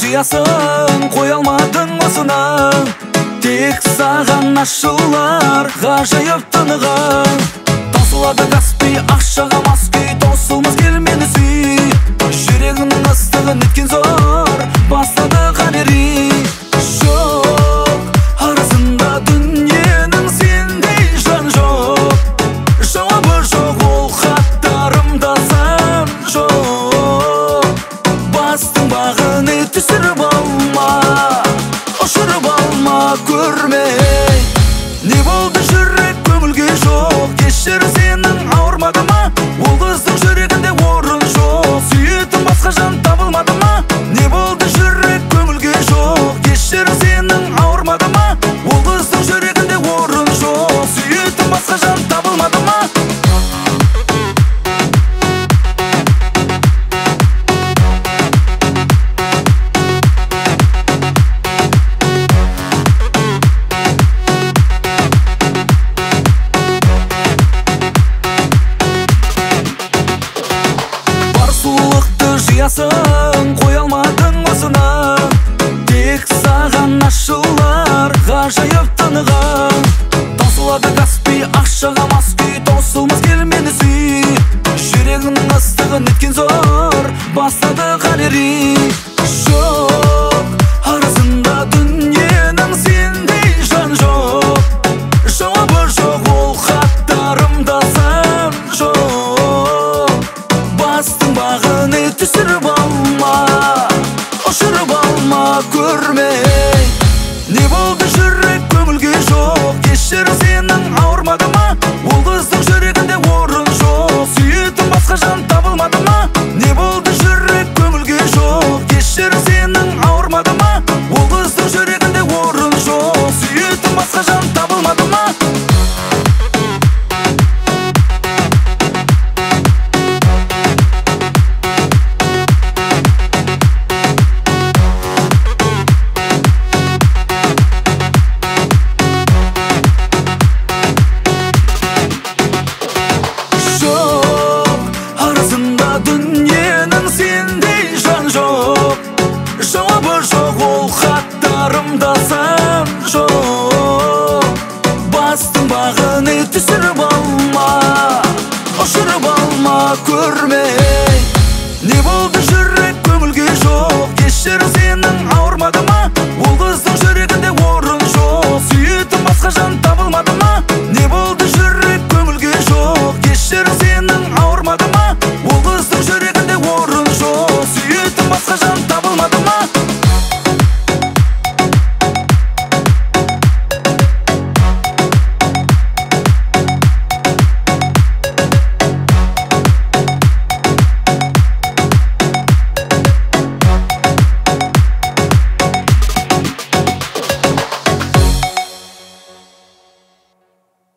жиясың, қоя алмадың осыны. Тек саған ашылар ғажайып тынығың. Таусылады Каспий ақшаға мас күй, таусылмас кел мені сүй. Жүрегімнің ыстығын еткен зор, бастады қалери. Жоқ арасында дүниенің сендей жан жоқ. Жауабы жоқ ол хаттарымда сан жоқ. Бастың бағын түсіріп алма, ұшырып алма көрмей. Не болды жүрек көңілге жоқ, кешір сенің ауырмады ма? Ол қыздың жүрегінде орын жоқ, сүйетін басқа жан табылмады ма? Не болды жүрек көңілге жоқ, кешір сенің ауырмады ма? Ол қыздың жүрегінде орын жоқ, сүйетін басқа жан табылмады ма? Жиясың, қоя алмадың осыны. Тек саған ашылар ғажайып тынығың. Таусылады Каспий ақшаға мас күй, таусылмас кел мені сүй. Жүрегімнің ыстығын еткен зор, бастады қалери. Жоқ арасында дүниенің сендей жан жоқ. Жауабы жоқ ол хаттарымда сан жоқ. Бастың бағын түсіріп алма, ұшырып алма көрмей. Не болды жүрек көңілге жоқ, кешір сенің ауырмады ма? Ол қыздың жүрегінде орын жоқ, сүйетін басқа жан табылмады ма? Не болды жүрек көңілге жоқ, кешір сенің ауырмады ма? Ол қыздың жүрегінде орын жоқ, сүйетін басқа жан табылмады ма? Дүниенің сендей жан жоқ. Жауабы жоқ ол хаттарымда сан жоқ. Бастың бағын түсіріп алма, ұшырып алма көрмей. Не болды жүрек көңілге жоқ, кешір сенің ауырмады ма? Ол қыздың жүрегінде орын жоқ, сүйетін басқа жан